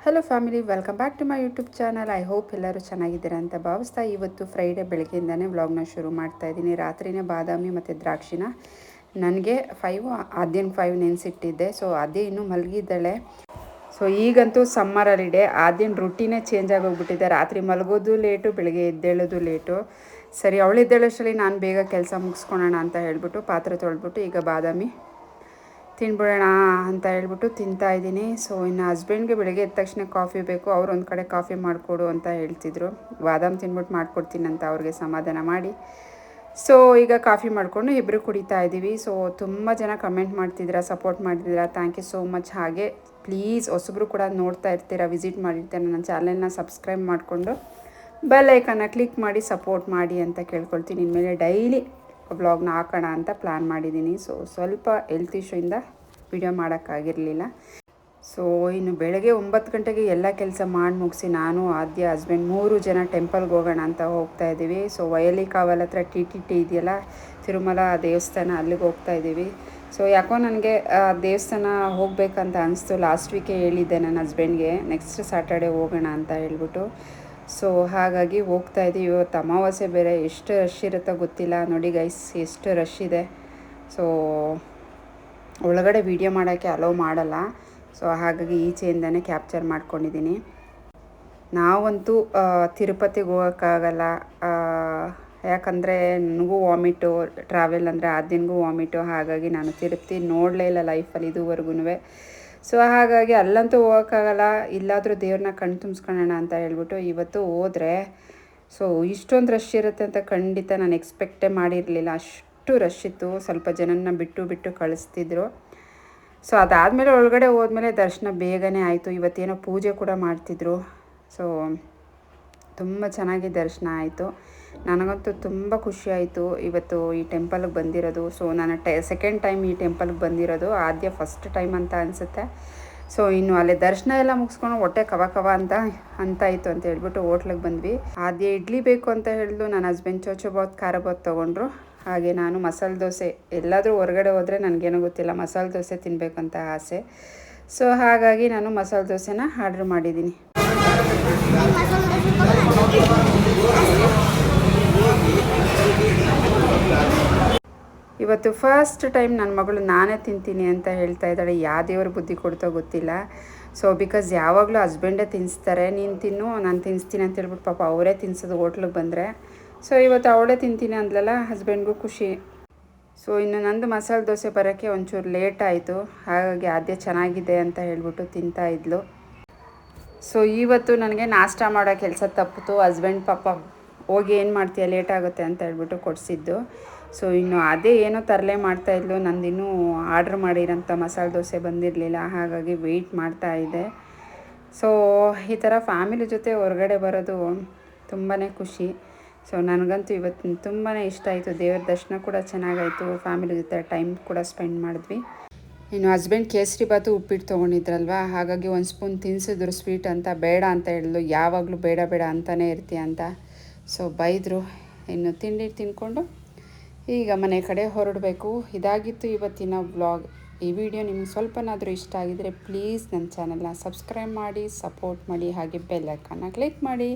Hello family, welcome back to my YouTube channel. I hope ಎಲ್ಲರೂ ಚೆನ್ನಾಗಿದ್ದೀರಾ ಅಂತ ಭಾವಿಸ್ತಾ ಇವತ್ತು ಫ್ರೈಡೇ ಬೆಳಗ್ಗೆಯಿಂದನೇ ವ್ಲಾಗ್ನ ಶುರು ಮಾಡ್ತಾ ಇದ್ದೀನಿ. ರಾತ್ರಿನೇ ಬಾದಾಮಿ ಮತ್ತು ದ್ರಾಕ್ಷಿನ ನನಗೆ ಆದ್ಯನ 5 ನೆನೆಸಿಟ್ಟಿದ್ದೆ. ಸೊ ಅದೇ ಇನ್ನೂ ಮಲಗಿದ್ದಾಳೆ. ಸೊ ಈಗಂತೂ ಸಮ್ಮರಲ್ಲಿಡೆ ಆದ್ಯನ ರುಟೀನೇ ಚೇಂಜ್ ಆಗೋಗ್ಬಿಟ್ಟಿದೆ. ರಾತ್ರಿ ಮಲಗೋದು ಲೇಟು, ಬೆಳಗ್ಗೆ ಎದ್ದೇಳೋದು ಲೇಟು. ಸರಿ, ಅವಳಿದ್ದೇಳಷ್ಟರಲ್ಲಿ ನಾನು ಬೇಗ ಕೆಲಸ ಮುಗಿಸ್ಕೊಳೋಣ ಅಂತ ಹೇಳ್ಬಿಟ್ಟು ಪಾತ್ರೆ ತೊಳೆದ್ಬಿಟ್ಟು ಈಗ ಬಾದಾಮಿ ತಿನ್ಬಿಡೋಣ ಅಂತ ಹೇಳ್ಬಿಟ್ಟು ತಿಂತಾಯಿದ್ದೀನಿ. ಸೊ ಇನ್ನು ಹಸ್ಬೆಂಡ್ಗೆ ಬೆಳಗ್ಗೆ ಎದ್ದ ತಕ್ಷಣ ಕಾಫಿ ಬೇಕು. ಅವ್ರು ಒಂದು ಕಡೆ ಕಾಫಿ ಮಾಡಿಕೊಡು ಅಂತ ಹೇಳ್ತಿದ್ರು. ಬಾದಾಮ್ ತಿನ್ಬಿಟ್ಟು ಮಾಡ್ಕೊಡ್ತೀನಿ ಅಂತ ಅವ್ರಿಗೆ ಸಮಾಧಾನ ಮಾಡಿ ಸೊ ಈಗ ಕಾಫಿ ಮಾಡಿಕೊಂಡು ಇಬ್ಬರು ಕುಡಿತಾ ಇದ್ದೀವಿ. ಸೊ ತುಂಬ ಜನ ಕಮೆಂಟ್ ಮಾಡ್ತಿದ್ದೀರಾ, ಸಪೋರ್ಟ್ ಮಾಡ್ತಿದ್ದೀರಾ, ಥ್ಯಾಂಕ್ ಯು ಸೋ ಮಚ್. ಹಾಗೆ ಪ್ಲೀಸ್ ಹೊಸಬ್ರು ಕೂಡ ನೋಡ್ತಾ ಇರ್ತೀರಾ, ವಿಸಿಟ್ ಮಾಡಿರ್ತೀರ, ನನ್ನ ಚಾನಲ್ನ ಸಬ್ಸ್ಕ್ರೈಬ್ ಮಾಡಿಕೊಂಡು ಬೆಲ್ ಐಕನ್ನ ಕ್ಲಿಕ್ ಮಾಡಿ ಸಪೋರ್ಟ್ ಮಾಡಿ ಅಂತ ಕೇಳ್ಕೊಳ್ತೀನಿ. ಇನ್ಮೇಲೆ ಡೈಲಿ ವ್ಲಾಗ್ನ ಹಾಕೋಣ ಅಂತ ಪ್ಲ್ಯಾನ್ ಮಾಡಿದ್ದೀನಿ. ಸೊ ಸ್ವಲ್ಪ ಹೆಲ್ತ್ ಇಶ್ಯೂಯಿಂದ ವಿಡಿಯೋ ಮಾಡೋಕ್ಕಾಗಿರಲಿಲ್ಲ. ಸೊ ಇನ್ನು ಬೆಳಗ್ಗೆ 9 ಗಂಟೆಗೆ ಎಲ್ಲ ಕೆಲಸ ಮಾಡಿ ಮುಗಿಸಿ ನಾನು ಆದ್ಯ ಹಸ್ಬೆಂಡ್ 3 ಜನ ಟೆಂಪಲ್ಗೆ ಹೋಗೋಣ ಅಂತ ಹೋಗ್ತಾ ಇದ್ದೀವಿ. ಸೊ ವಯಲಿ ಕಾವಲ್ ಹತ್ರ ಟಿ ಇದೆಯಲ್ಲ, ತಿರುಮಲ ದೇವಸ್ಥಾನ, ಅಲ್ಲಿಗೆ ಹೋಗ್ತಾ ಇದ್ದೀವಿ. ಸೊ ಯಾಕೋ ನನಗೆ ದೇವಸ್ಥಾನ ಹೋಗಬೇಕಂತ ಅನಿಸ್ತು. ಲಾಸ್ಟ್ ವೀಕೇ ಹೇಳಿದ್ದೆ ನನ್ನ ಹಸ್ಬೆಂಡ್ಗೆ ನೆಕ್ಸ್ಟ್ ಸ್ಯಾಟರ್ಡೆ ಹೋಗೋಣ ಅಂತ ಹೇಳ್ಬಿಟ್ಟು. ಸೊ ಹಾಗಾಗಿ ಹೋಗ್ತಾ ಇದ್ದೀವಿ. ಇವತ್ತು ಅಮಾವಾಸ್ಯೆ ಬೇರೆ, ಎಷ್ಟು ರಶ್ ಇರುತ್ತೋ ಗೊತ್ತಿಲ್ಲ. ನೋಡಿ ಗೈಸ್, ಎಷ್ಟು ರಶ್ ಇದೆ. ಸೊ ಒಳಗಡೆ ವೀಡಿಯೋ ಮಾಡೋಕ್ಕೆ ಅಲೋ ಮಾಡಲ್ಲ. ಸೊ ಹಾಗಾಗಿ ಈಚೆಯಿಂದನೇ ಕ್ಯಾಪ್ಚರ್ ಮಾಡ್ಕೊಂಡಿದ್ದೀನಿ. ನಾವಂತೂ ತಿರುಪತಿಗೆ ಹೋಗೋಕ್ಕಾಗಲ್ಲ, ಯಾಕಂದರೆ ನನಗೂ ವಾಮಿಟು, ಟ್ರಾವೆಲ್ ಅಂದರೆ ಆದ್ಯನಿಗೂ ವಾಮಿಟು. ಹಾಗಾಗಿ ನಾನು ತಿರುಪತಿ ನೋಡಲೇ ಇಲ್ಲ ಲೈಫಲ್ಲಿ ಇದುವರೆಗೂ. ಸೊ ಹಾಗಾಗಿ ಅಲ್ಲಂತೂ ಹೋಗೋಕ್ಕಾಗಲ್ಲ. ಇಲ್ಲಾದರೂ ದೇವ್ರನ್ನ ಕಣ್ಣು ತುಂಬಿಸ್ಕೊಳ್ಳೋಣ ಅಂತ ಹೇಳ್ಬಿಟ್ಟು ಇವತ್ತು ಹೋದರೆ ಸೊ ಇಷ್ಟೊಂದು ರಶ್ ಇರುತ್ತೆ ಅಂತ ಖಂಡಿತ ನಾನು ಎಕ್ಸ್ಪೆಕ್ಟೇ ಮಾಡಿರಲಿಲ್ಲ. ಅಷ್ಟು ರಶ್ ಇತ್ತು. ಸ್ವಲ್ಪ ಜನನ ಬಿಟ್ಟು ಕಳಿಸ್ತಿದ್ರು. ಸೊ ಅದಾದಮೇಲೆ ಒಳಗಡೆ ಹೋದ್ಮೇಲೆ ದರ್ಶನ ಬೇಗನೆ ಆಯಿತು. ಇವತ್ತೇನೋ ಪೂಜೆ ಕೂಡ ಮಾಡ್ತಿದ್ರು. ಸೊ ತುಂಬ ಚೆನ್ನಾಗಿ ದರ್ಶನ ಆಯಿತು. ನನಗಂತೂ ತುಂಬ ಖುಷಿಯಾಯಿತು ಇವತ್ತು ಈ ಟೆಂಪಲ್ಗೆ ಬಂದಿರೋದು. ಸೊ ನಾನು ಸೆಕೆಂಡ್ ಟೈಮ್ ಈ ಟೆಂಪಲ್ಗೆ ಬಂದಿರೋದು, ಆದ್ಯ ಫಸ್ಟ್ ಟೈಮ್ ಅಂತ ಅನಿಸುತ್ತೆ. ಸೊ ಇನ್ನು ಅಲ್ಲಿ ದರ್ಶನ ಎಲ್ಲ ಮುಗಿಸ್ಕೊಂಡು ಹೊಟ್ಟೆ ಕವ ಅಂತಾಯಿತು ಅಂತ ಹೇಳ್ಬಿಟ್ಟು ಹೋಟ್ಲಿಗೆ ಬಂದ್ವಿ. ಆದ್ಯ ಇಡ್ಲಿ ಬೇಕು ಅಂತ ಹೇಳಿದ್ಲು. ನನ್ನ ಹಸ್ಬೆಂಡ್ ಚೋಚೋಬಾತ್ ಖಾರಬಾತ್ ತೊಗೊಂಡ್ರು. ಹಾಗೆ ನಾನು ಮಸಾಲೆ ದೋಸೆ, ಎಲ್ಲಾದರೂ ಹೊರಗಡೆ ಹೋದರೆ ನನಗೇನೋ ಗೊತ್ತಿಲ್ಲ, ಮಸಾಲೆ ದೋಸೆ ತಿನ್ನಬೇಕಂತ ಆಸೆ. ಸೊ ಹಾಗಾಗಿ ನಾನು ಮಸಾಲೆ ದೋಸೆನ ಆರ್ಡ್ರ್ ಮಾಡಿದ್ದೀನಿ. ಇವತ್ತು ಫಸ್ಟ್ ಟೈಮ್ ನನ್ನ ಮಗಳು ನಾನೇ ತಿಂತೀನಿ ಅಂತ ಹೇಳ್ತಾ ಇದ್ದಾಳೆ. ಯಾವ ದೇವ್ರ ಬುದ್ಧಿ ಕೊಡ್ತೋ ಗೊತ್ತಿಲ್ಲ. ಸೊ ಬಿಕಾಸ್ ಯಾವಾಗಲೂ ಹಸ್ಬೆಂಡೇ ತಿನ್ನಿಸ್ತಾರೆ, ನೀನು ತಿನ್ನು ನಾನು ತಿನ್ನಿಸ್ತೀನಿ ಅಂತ ಹೇಳ್ಬಿಟ್ಟು ಪಾಪ ಅವರೇ ತಿನ್ನಿಸೋದು ಹೋಟ್ಲಿಗೆ ಬಂದರೆ. ಸೊ ಇವತ್ತು ಅವಳೇ ತಿಂತೀನಿ ಅಂದ್ಲಲ್ಲ, ಹಸ್ಬೆಂಡ್ಗೂ ಖುಷಿ. ಸೊ ಇನ್ನು ನಂದು ಮಸಾಲೆ ದೋಸೆ ಬರೋಕ್ಕೆ ಒಂಚೂರು ಲೇಟ್ ಆಯಿತು. ಹಾಗಾಗಿ ಆದ್ಯ ಚೆನ್ನಾಗಿದೆ ಅಂತ ಹೇಳ್ಬಿಟ್ಟು ತಿಂತಾಯಿದ್ಲು. ಸೊ ಇವತ್ತು ನನಗೆ ನಾಷ್ಟ ಮಾಡೋ ಕೆಲಸ ತಪ್ಪಿತು. ಹಸ್ಬೆಂಡ್ ಪಾಪ ಹೋಗಿ ಏನು ಮಾಡ್ತೀಯ, ಲೇಟ್ ಆಗುತ್ತೆ ಅಂತ ಹೇಳ್ಬಿಟ್ಟು ಕೊಡಿಸಿದ್ದು. ಸೊ ಇನ್ನು ಅದೇ ಏನೋ ತರಲೆ ಮಾಡ್ತಾಯಿದ್ಲು. ನಂದಿನ್ನೂ ಆರ್ಡ್ರ್ ಮಾಡಿರೋಂಥ ಮಸಾಲೆ ದೋಸೆ ಬಂದಿರಲಿಲ್ಲ. ಹಾಗಾಗಿ ವೆಯ್ಟ್ ಮಾಡ್ತಾಯಿದ್ದೆ. ಸೊ ಈ ಥರ ಫ್ಯಾಮಿಲಿ ಜೊತೆ ಹೊರಗಡೆ ಬರೋದು ತುಂಬಾ ಖುಷಿ. ಸೊ ನನಗಂತೂ ಇವತ್ತು ತುಂಬಾ ಇಷ್ಟ ಆಯಿತು. ದೇವ್ರ ದರ್ಶನ ಕೂಡ ಚೆನ್ನಾಗಾಯಿತು. ಫ್ಯಾಮಿಲಿ ಜೊತೆ ಟೈಮ್ ಕೂಡ ಸ್ಪೆಂಡ್ ಮಾಡಿದ್ವಿ. ಇನ್ನು ಹಸ್ಬೆಂಡ್ ಕೇಸರಿ ಬಾತು ಉಪ್ಪಿಟ್ಟು ತೊಗೊಂಡಿದ್ರಲ್ವ, ಹಾಗಾಗಿ ಒಂದು ಸ್ಪೂನ್ ತಿನ್ಸಿದ್ರು ಸ್ವೀಟ್ ಅಂತ. ಬೇಡ ಅಂತ ಹೇಳಿದ್ಲು, ಯಾವಾಗಲೂ ಬೇಡ ಅಂತಲೇ ಇರ್ತೀಯ ಅಂತ. ಸೊ ಬೈದರು. ಇನ್ನು ತಿಂಡಿ ತಿಂದ್ಕೊಂಡು ಈಗ ಮನೆ ಕಡೆ ಹೊರಡಬೇಕು. ಇದಾಗಿತ್ತು ಇವತ್ತಿನ ವ್ಲಾಗ್. ಈ ವಿಡಿಯೋ ನಿಮಗೆ ಸ್ವಲ್ಪನಾದರೂ ಇಷ್ಟ ಆಗಿದರೆ ಪ್ಲೀಸ್ ನನ್ನ ಚಾನಲ್ನ ಸಬ್ಸ್ಕ್ರೈಬ್ ಮಾಡಿ, ಸಪೋರ್ಟ್ ಮಾಡಿ, ಹಾಗೆ ಬೆಲ್ ಐಕಾನ್ನ ಕ್ಲಿಕ್ ಮಾಡಿ.